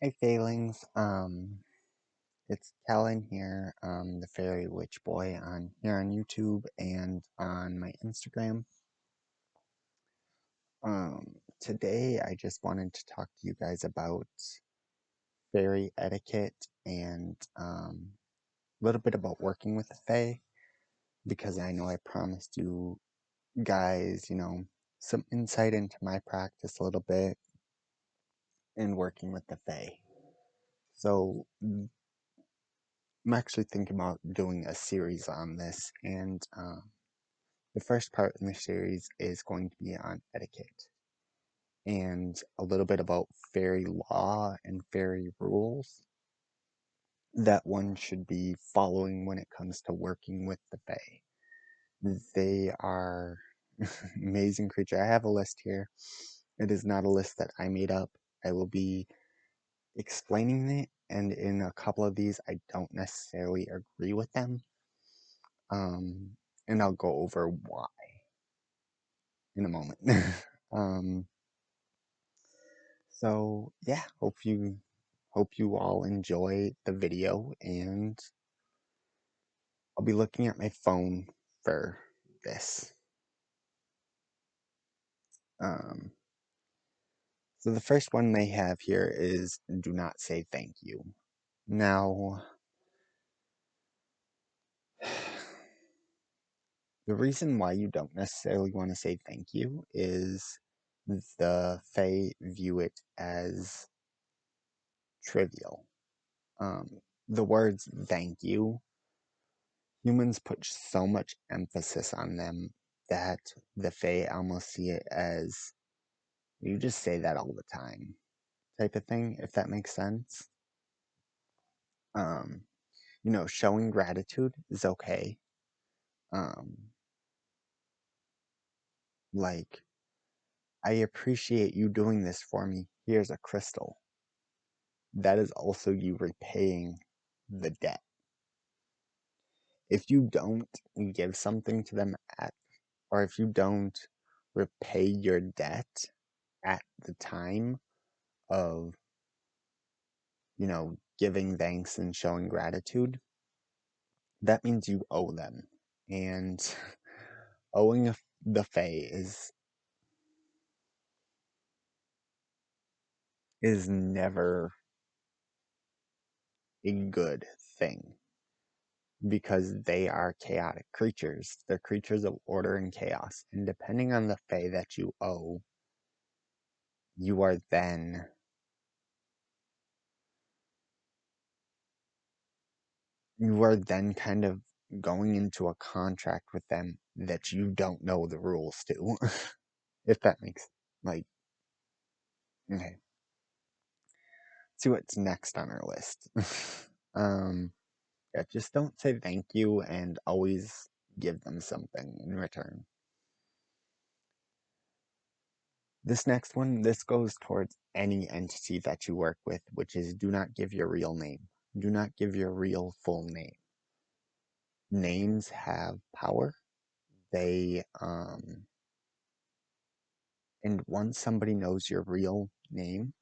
Hey Failings, it's Kellen here, the Fairy Witch Boy on here on YouTube and on my Instagram. Today I just wanted to talk to you guys about fairy etiquette and a little bit about working with the Fae, because I know I promised you guys, some insight into my practice a little bit in working with the Fae. So I'm actually thinking about doing a series on this, and the first part in the series is going to be on etiquette and a little bit about fairy law and fairy rules that one should be following when it comes to working with the Fae. They are amazing creature. I have a list here. It is not a list that I made up. I will be explaining it, and in a couple of these, I don't necessarily agree with them. And I'll go over why in a moment. um, so yeah, hope you all enjoy the video, and I'll be looking at my phone for this. Um, so the first one they have here is do not say thank you. Now, the reason why you don't necessarily want to say thank you is the Fae view it as trivial. The words thank you, humans put so much emphasis on them that the Fae almost see it as you just say that all the time type of thing, if that makes sense. Um, showing gratitude is okay. Um, like, I appreciate you doing this for me. Here's a crystal. That is also you repaying the debt. If you don't give something to them or if you don't repay your debt at the time of, giving thanks and showing gratitude, that means you owe them. And owing the Fae is never a good thing, because they are chaotic creatures. They're creatures of order and chaos. And depending on the Fae that you owe, you are then kind of going into a contract with them that you don't know the rules to. If that makes, like, okay. See what's next on our list. um yeah, just don't say thank you, and always give them something in return. This next one, this goes towards any entity that you work with, which is do not give your real name. Do not give your real full name. Names have power. They and once somebody knows your real name,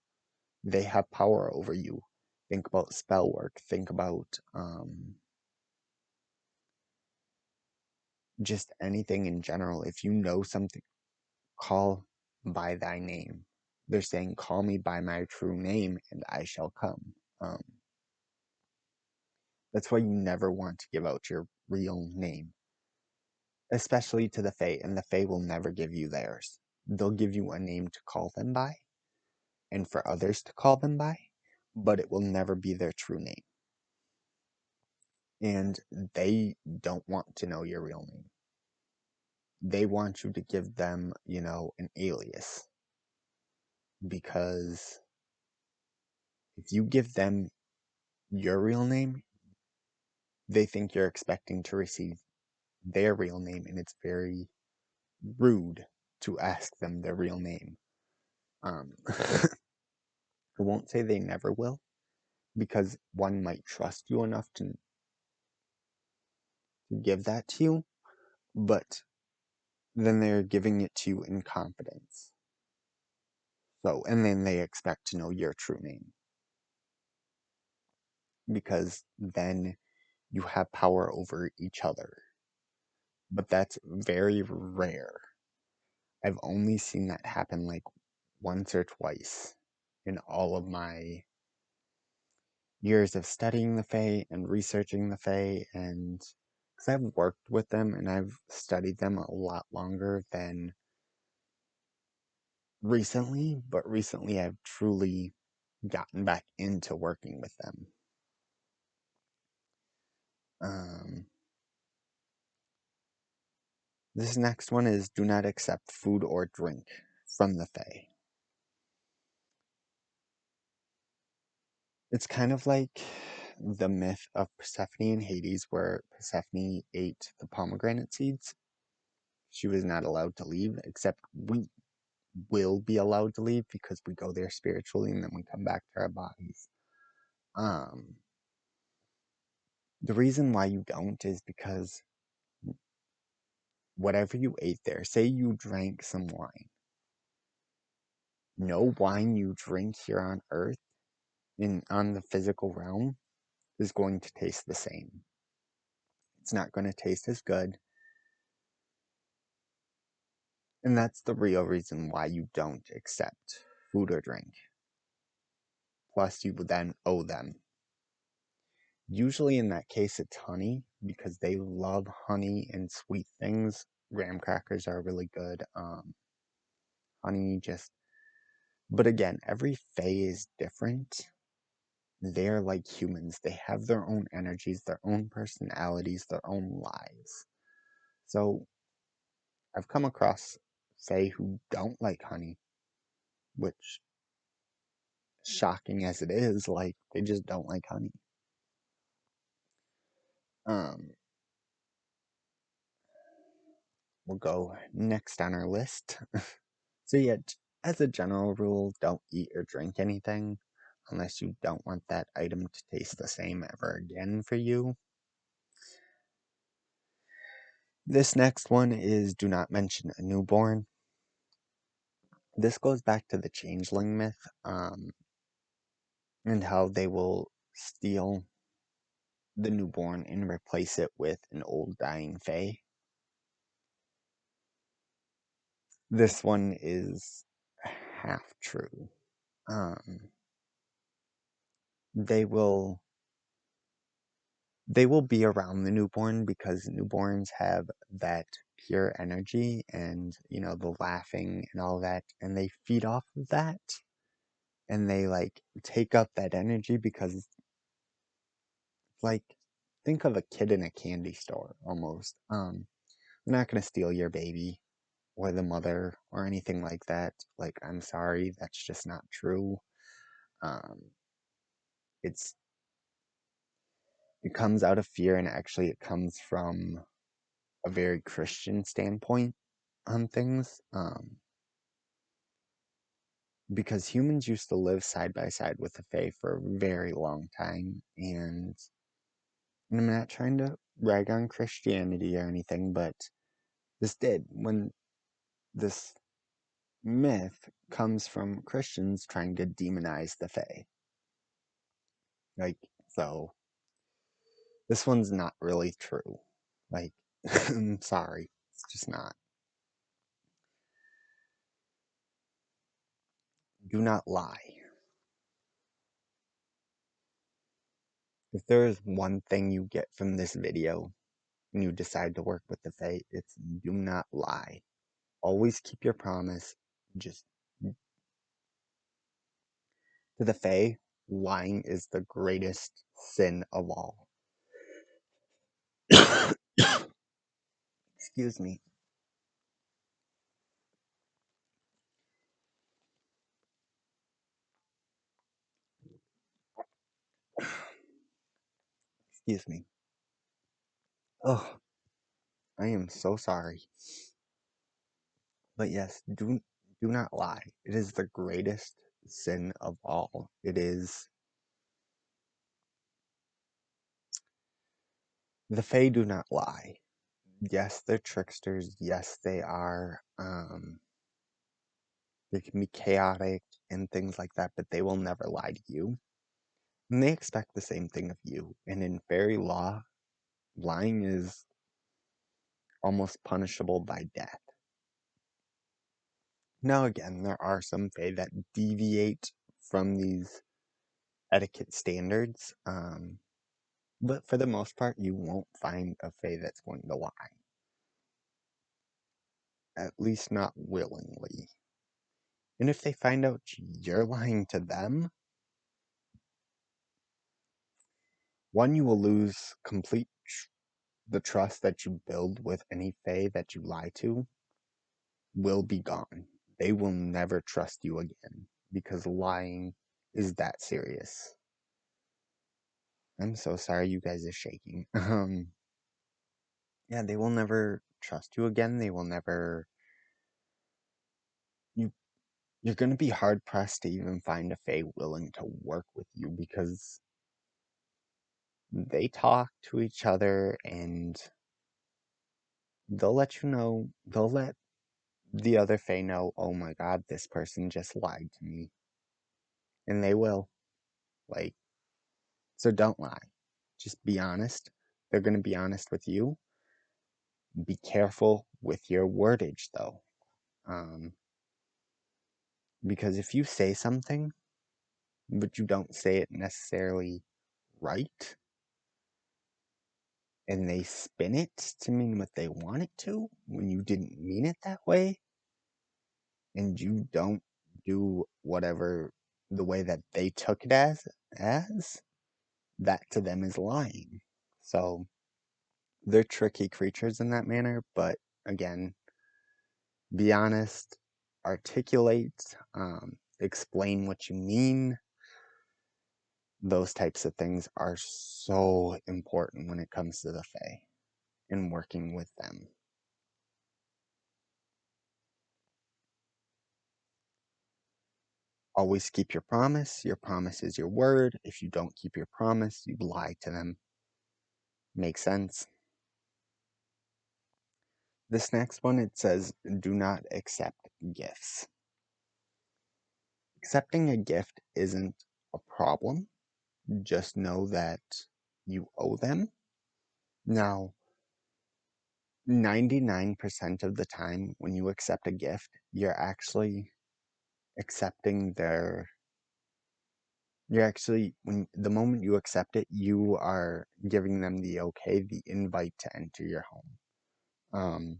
they have power over you. Think about spell work. Think about just anything in general. If you know something, call by thy name. They're saying, call me by my true name, and I shall come. That's why you never want to give out your real name, especially to the Fae, and the Fae will never give you theirs. They'll give you a name to call them by, and for others to call them by, but it will never be their true name. And they don't want to know your real name. They want you to give them, an alias. Because if you give them your real name, they think you're expecting to receive their real name, and it's very rude to ask them their real name. I won't say they never will, because one might trust you enough to give that to you, but then they're giving it to you in confidence. So, and then they expect to know your true name. because then you have power over each other. But that's very rare. I've only seen that happen like once or twice in all of my years of studying the Fae and researching the Fae, and because I've worked with them and I've studied them a lot longer than recently, but recently I've truly gotten back into working with them. Um, this next one is do not accept food or drink from the Fae. It's kind of like the myth of Persephone and Hades, where Persephone ate the pomegranate seeds. She was not allowed to leave, except we will be allowed to leave because we go there spiritually and then we come back to our bodies. Um, the reason why you don't is because whatever you ate there, say you drank some wine, no wine you drink here on earth on the physical realm is going to taste the same. It's not going to taste as good. And that's the real reason why you don't accept food or drink. Plus, you would then owe them. Usually, in that case, it's honey because they love honey and sweet things. Graham crackers are really good. Honey just. But again, every fae is different. They're like humans. They have their own energies, their own personalities, their own lives. So, I've come across fae who don't like honey, which, shocking as it is, like, they just don't like honey. Um, we'll go next on our list. So yeah, as a general rule, don't eat or drink anything unless you don't want that item to taste the same ever again for you. This next one is do not mention a newborn. This goes back to the changeling myth, and how they will steal the newborn and replace it with an old dying fae. This one is half true. Um, they will they will be around the newborn because newborns have that pure energy and the laughing and all that, and they feed off of that, and they like take up that energy because, like, think of a kid in a candy store almost. They're not going to steal your baby or the mother or anything like that. Like, I'm sorry, that's just not true. um it's it comes out of fear, and actually it comes from a very Christian standpoint on things, because humans used to live side by side with the Fae for a very long time, and I'm not trying to rag on Christianity or anything, but when this myth comes from Christians trying to demonize the Fae. Like, so this one's not really true. Like, I'm sorry, it's just not. Do not lie. If there is one thing you get from this video and you decide to work with the Fae, it's do not lie. Always keep your promise. Just to the Fae, lying is the greatest sin of all. Excuse me. Excuse me. Oh, I am so sorry. But yes, do not lie. It is the greatest sin of all. It is. The Fae do not lie. Yes, they're tricksters. Yes, they are. They can be chaotic and things like that, but they will never lie to you. And they expect the same thing of you. And in fairy law, lying is almost punishable by death. Now, again, there are some fae that deviate from these etiquette standards, but for the most part, you won't find a fae that's going to lie. At least not willingly. And if they find out you're lying to them, one, you will lose the trust that you build with any fae that you lie to will be gone. They will never trust you again because lying is that serious. I'm so sorry you guys are shaking. Yeah, they will never trust you again. They will never you you're gonna be hard pressed to even find a fae willing to work with you because they talk to each other and they'll let the other fae know, oh my god, this person just lied to me. And they will. Like, so don't lie. Just be honest. They're gonna be honest with you. Be careful with your wordage though. Um, because if you say something, but you don't say it necessarily right, and they spin it to mean what they want it to when you didn't mean it that way, and you don't do whatever the way that they took it as that to them is lying. So they're tricky creatures in that manner, but again, be honest, articulate, explain what you mean. Those types of things are so important when it comes to the Fae and working with them. Always keep your promise. Your promise is your word. If you don't keep your promise, you lie to them. Makes sense? This next one, it says, do not accept gifts. Accepting a gift isn't a problem. Just know that you owe them. Now, 99% of the time when you accept a gift, you're actually accepting when the moment you accept it, you are giving them the okay, the invite to enter your home.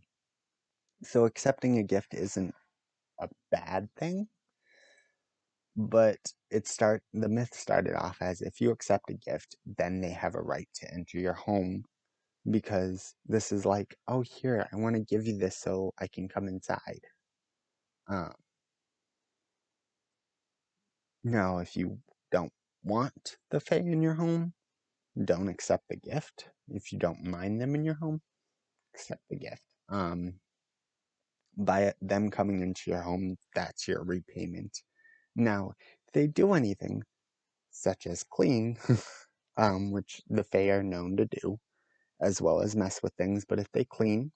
So accepting a gift isn't a bad thing, but the myth started off as if you accept a gift, then they have a right to enter your home because this is like, oh, here, I want to give you this so I can come inside. Um, Now, if you don't want the Fae in your home, don't accept the gift. If you don't mind them in your home, accept the gift. By them coming into your home, that's your repayment. Now, if they do anything, such as clean, which the Fae are known to do, as well as mess with things, but if they clean,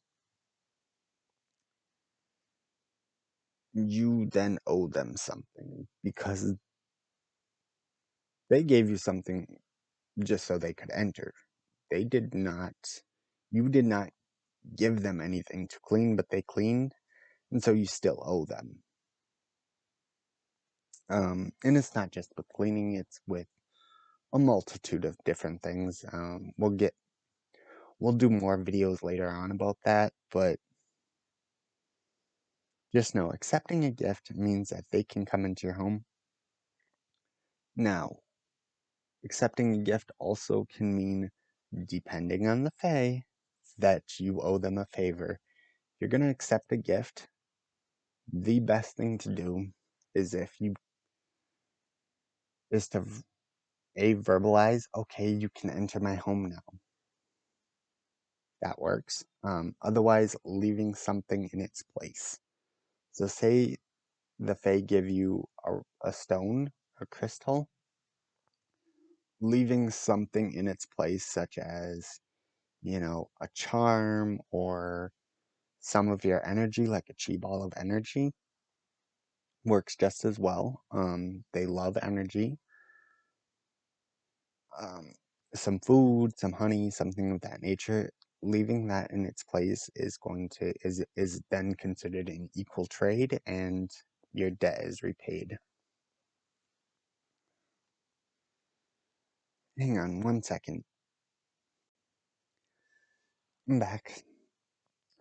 you then owe them something because they gave you something just so they could enter. They did not, you did not give them anything to clean, but they cleaned, and so you still owe them. And it's not just with cleaning, it's with a multitude of different things. We'll do more videos later on about that, but just know accepting a gift means that they can come into your home. Now, accepting a gift also can mean, depending on the Fae, that you owe them a favor. If you're going to accept a gift, the best thing to do is to verbalize, okay, you can enter my home now. That works. Otherwise, leaving something in its place. So say the Fae give you a stone, a crystal, leaving something in its place, such as, a charm or some of your energy, like a chi ball of energy, works just as well. They love energy. um, some food, some honey, something of that nature. Leaving that in its place is then considered an equal trade, and your debt is repaid. Hang on one second. I'm back.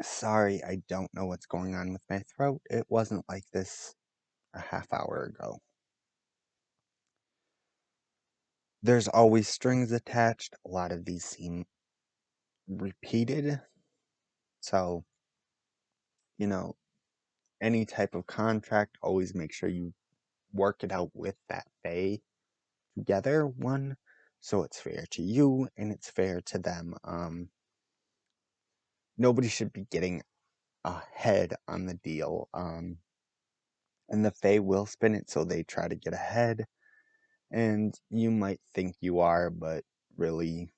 Sorry, I don't know what's going on with my throat. It wasn't like this a half hour ago. There's always strings attached. A lot of these seem repeated. So, you know, any type of contract, always make sure you work it out with that Fae together, one, so it's fair to you and it's fair to them. Nobody should be getting ahead on the deal. And the Fae will spin it so they try to get ahead. And you might think you are, but really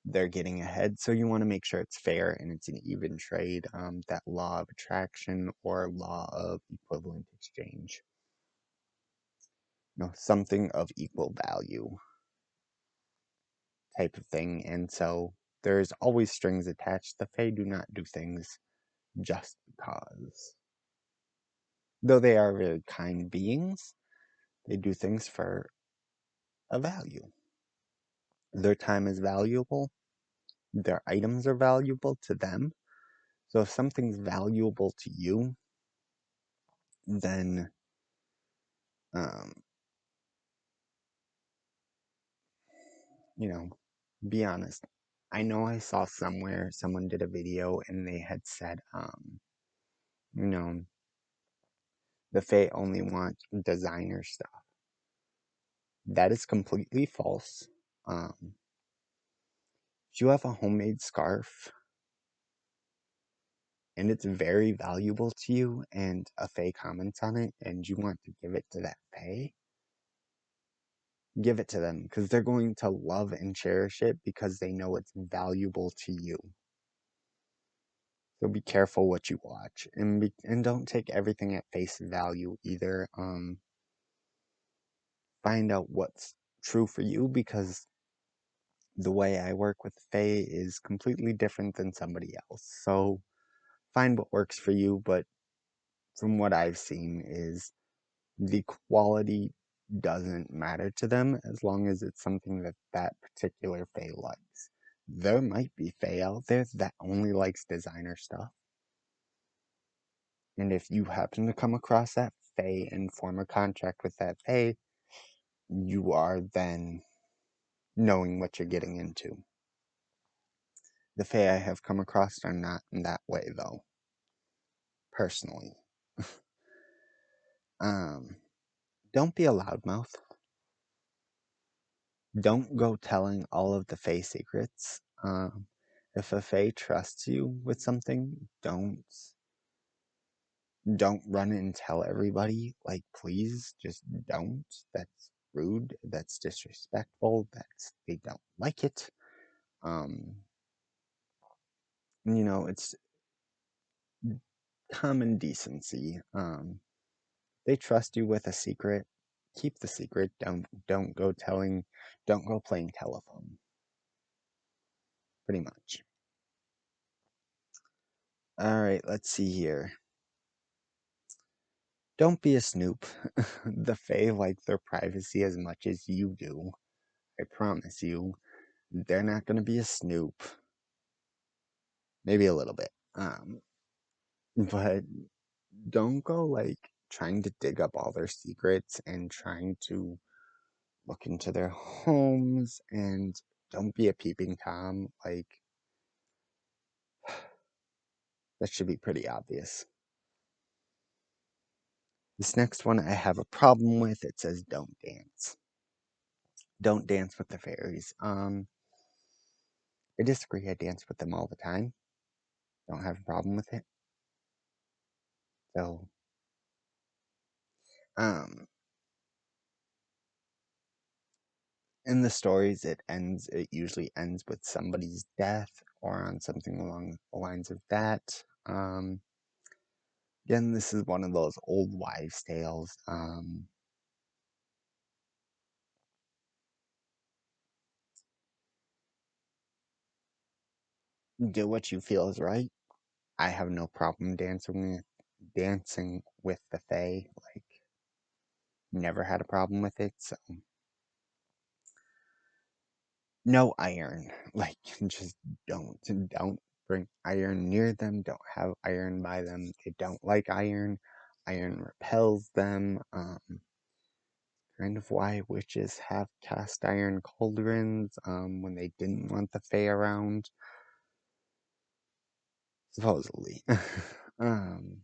they're getting ahead. So you want to make sure it's fair and it's an even trade. That law of attraction or law of equivalent exchange. Something of equal value type of thing. And so there's always strings attached. The Fae do not do things just because. Though they are very kind beings, they do things for a value. Their time is valuable. Their items are valuable to them. So if something's valuable to you, then um, be honest. I know I saw somewhere someone did a video and they had said, you know, the Fae only want designer stuff. That is completely false. If you have a homemade scarf and it's very valuable to you and a Fae comments on it and you want to give it to that Fae, give it to them because they're going to love and cherish it because they know it's valuable to you. So be careful what you watch and don't take everything at face value either. Find out what's true for you because the way I work with Fae is completely different than somebody else. So find what works for you, but from what I've seen is the quality doesn't matter to them as long as it's something that that particular Fae likes. There might be Fae out there that only likes designer stuff. And if you happen to come across that Fae and form a contract with that Fae, you are then knowing what you're getting into. The Fae I have come across are not in that way, though, personally. Don't be a loudmouth. Don't go telling all of the Fae secrets. If a Fae trusts you with something, don't run and tell everybody. Like, please, just don't. That's rude. That's disrespectful. They don't like it. It's common decency. They trust you with a secret. Keep the secret. Don't go telling. Don't go playing telephone. Pretty much. All right. Let's see here. Don't be a snoop. The Fae like their privacy as much as you do. I promise you. They're not gonna be a snoop. Maybe a little bit. But don't go like trying to dig up all their secrets and trying to look into their homes and don't be a peeping Tom. Like, that should be pretty obvious. This next one I have a problem with. It says don't dance. Don't dance with the fairies. I disagree. I dance with them all the time. Don't have a problem with it. So, um, in the stories, it usually ends with somebody's death or on something along the lines of that. Again, this is one of those old wives' tales. do what you feel is right. I have no problem dancing with the Fae. Like, never had a problem with it. So no iron. Like, just don't bring iron near them. Don't have iron by them. They don't like iron. Iron repels them. Kind of why witches have cast iron cauldrons. When they didn't want the Fae around, supposedly. um,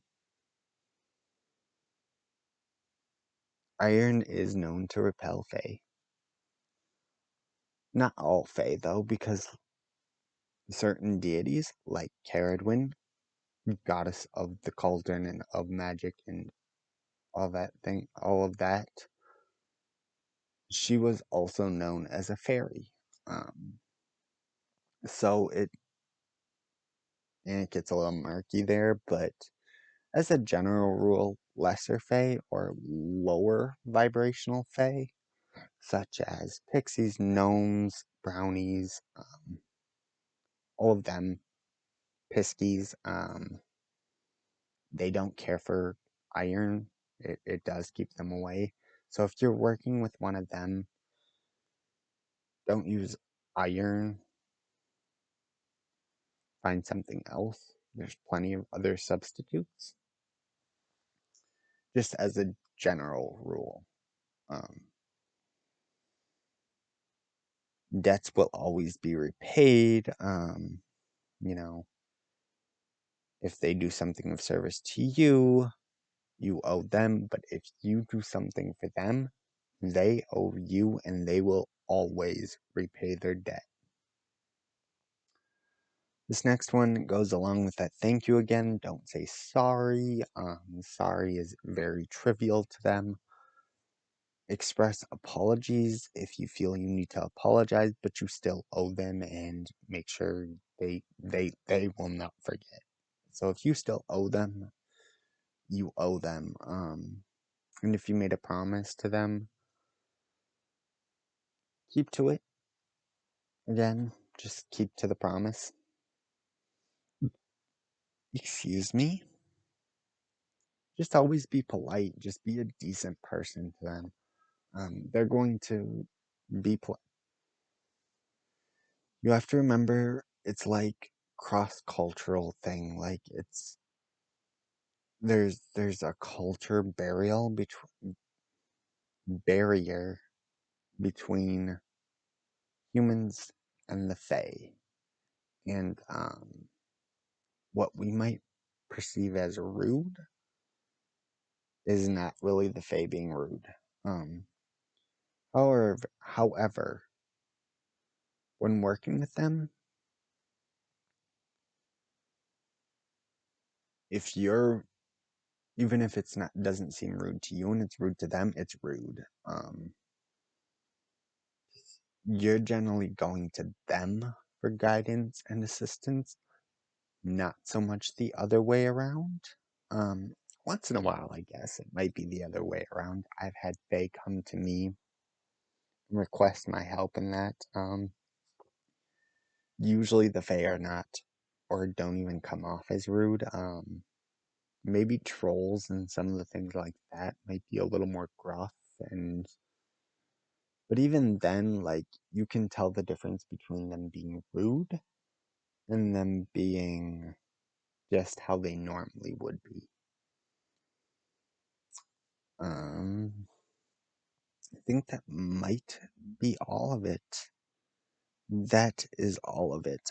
Iron is known to repel Fae. Not all Fae, though, because certain deities, like Caradwyn, goddess of the cauldron and of magic and all of that, she was also known as a fairy. Um, so it gets a little murky there, but as a general rule, lesser Fae or lower vibrational Fae, such as pixies, gnomes, brownies, all of them, piskies, they don't care for iron. It does keep them away. So if you're working with one of them, don't use iron. Find something else. There's plenty of other substitutes. Just as a general rule. Um, Debts will always be repaid. You know, if they do something of service to you, you owe them. But if you do something for them, they owe you and they will always repay their debt. This next one goes along with that thank you again. Don't say sorry. Sorry is very trivial to them. Express apologies if you feel you need to apologize, but you still owe them, and make sure they will not forget. So if you still owe them, you owe them. And if you made a promise to them, keep to it. Again, just keep to the promise. Excuse me. Just always be polite. Just be a decent person to them. They're going to be. You have to remember, it's like cross-cultural thing. Like there's a culture barrier between humans and the Fae, and what we might perceive as rude is not really the Fae being rude. Um, however, when working with them, if you're even if it's not doesn't seem rude to you and it's rude to them, it's rude. You're generally going to them for guidance and assistance, not so much the other way around. Um, Once in a while, I guess it might be the other way around. I've had Faye come to me and request my help in that. Usually the Fae are not, or don't even come off as rude. Maybe trolls and some of the things like that might be a little more gruff, and but even then, like, you can tell the difference between them being rude and them being just how they normally would be. I think that might be all of it. That is all of it.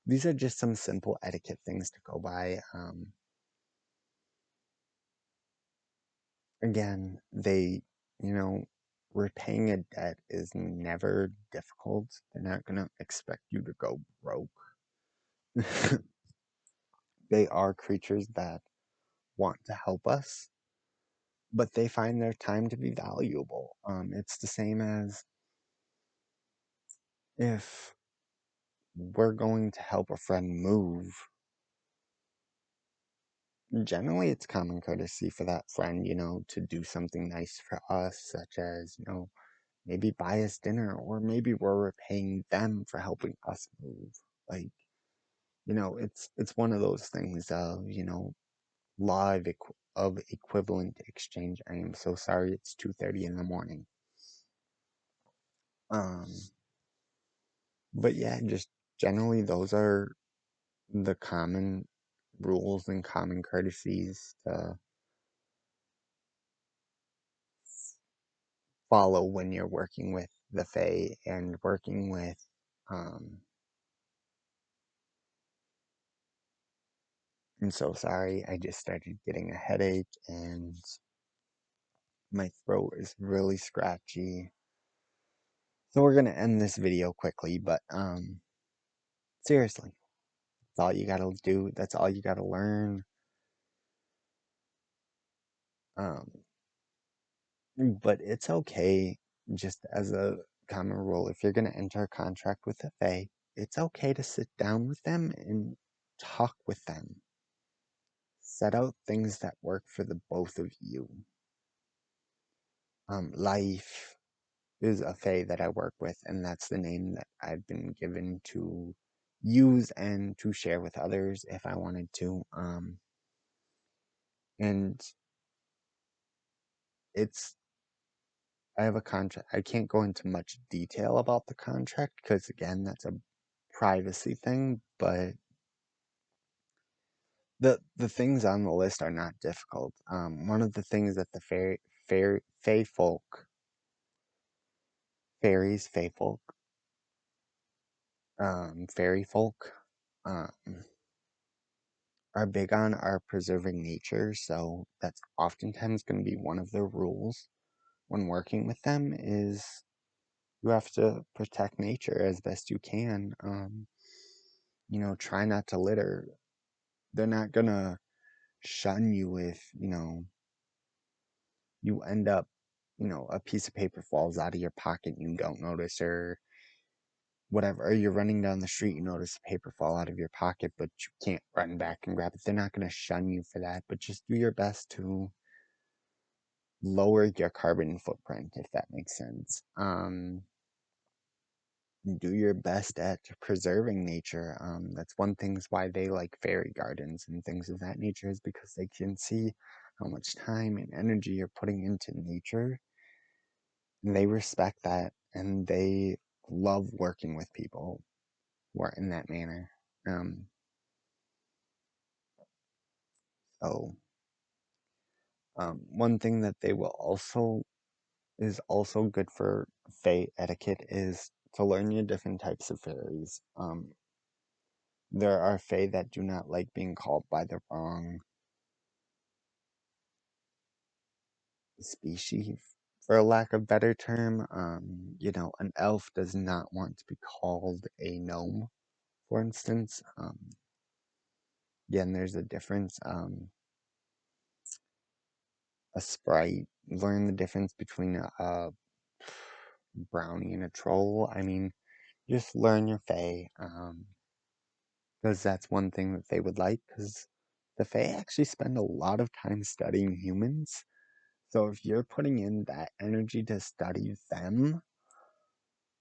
These are just some simple etiquette things to go by. Again, repaying a debt is never difficult. They're not going to expect you to go broke. They are creatures that want to help us, but they find their time to be valuable. It's the same as if we're going to help a friend move. Generally, it's common courtesy for that friend, to do something nice for us, such as, maybe buy us dinner, or maybe we're repaying them for helping us move. Like, it's one of those things of, law of equivalent exchange. I am so sorry it's 2:30 in the morning. Um, but yeah, just generally those are the common rules and common courtesies to follow when you're working with the Fae and working with um I'm so sorry, I just started getting a headache and my throat is really scratchy. So we're gonna end this video quickly, but seriously, that's all you gotta do, that's all you gotta learn. Um but it's okay, just as a common rule, if you're gonna enter a contract with a Fae, it's okay to sit down with them and talk with them. Set out things that work for the both of you. Life is a Fae that I work with, and that's the name that I've been given to use and to share with others if I wanted to. And it's I have a contract. I can't go into much detail about the contract because again, that's a privacy thing. But the things on the list are not difficult. One of the things that the fairy folk, fairies, fae folk, fairy folk, um, are big on are preserving nature. So that's oftentimes going to be one of their rules when working with them is you have to protect nature as best you can. Try not to litter. They're not gonna shun you if, you end up, a piece of paper falls out of your pocket and you don't notice, or whatever, or you're running down the street, you notice a paper fall out of your pocket, but you can't run back and grab it. They're not gonna shun you for that, but just do your best to lower your carbon footprint, if that makes sense. Do your best at preserving nature. That's one thing's why they like fairy gardens and things of that nature is because they can see how much time and energy you're putting into nature. And they respect that and they love working with people who are in that manner. Um, one thing that they will also is also good for Fae etiquette is to learn your different types of fairies. There are Fae that do not like being called by the wrong species, for a lack of better term. An elf does not want to be called a gnome, for instance. Again, there's a difference. A sprite, learn the difference between a brownie and a troll. I mean, just learn your Fae, because that's one thing that they would like, because the Fae actually spend a lot of time studying humans. So if you're putting in that energy to study them,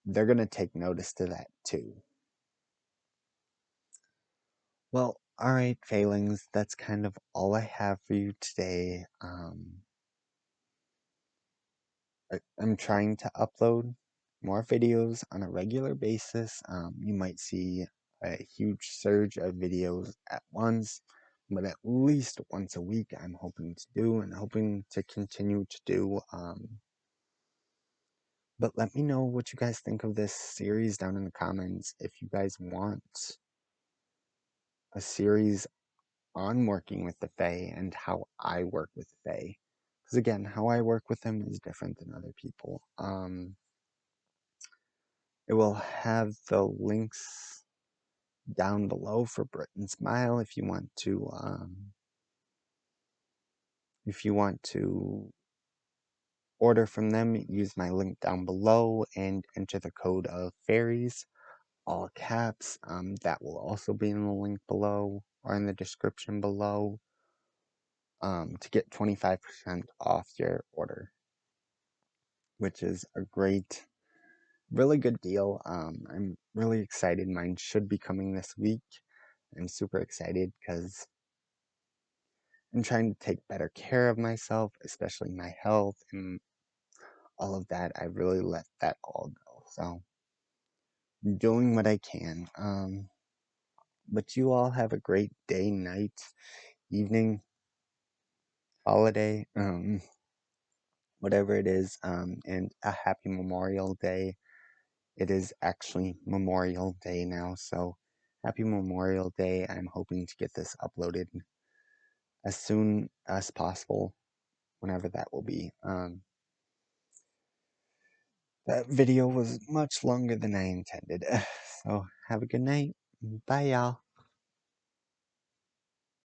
they're going to take notice to that too. Well, all right, Failings, that's kind of all I have for you today. I'm trying to upload more videos on a regular basis. You might see a huge surge of videos at once, but at least once a week I'm hoping to do and hoping to continue to do. But let me know what you guys think of this series down in the comments. If you guys want a series on working with the Fae and how I work with the Fae. Because again, how I work with them is different than other people. It will have the links down below for Brit and Smile if you want to order from them, use my link down below and enter the code of fairies, all caps. That will also be in the link below or in the description below, to get 25% off your order. which is a great, really good deal. I'm really excited. Mine should be coming this week. I'm super excited because I'm trying to take better care of myself, especially my health and all of that. I really let that all go. So, I'm doing what I can. But you all have a great day, night, evening, holiday, whatever it is, and a happy Memorial Day. It is actually Memorial Day now, so happy Memorial Day. I'm hoping to get this uploaded as soon as possible, whenever that will be. That video was much longer than I intended. So have a good night. Bye, y'all.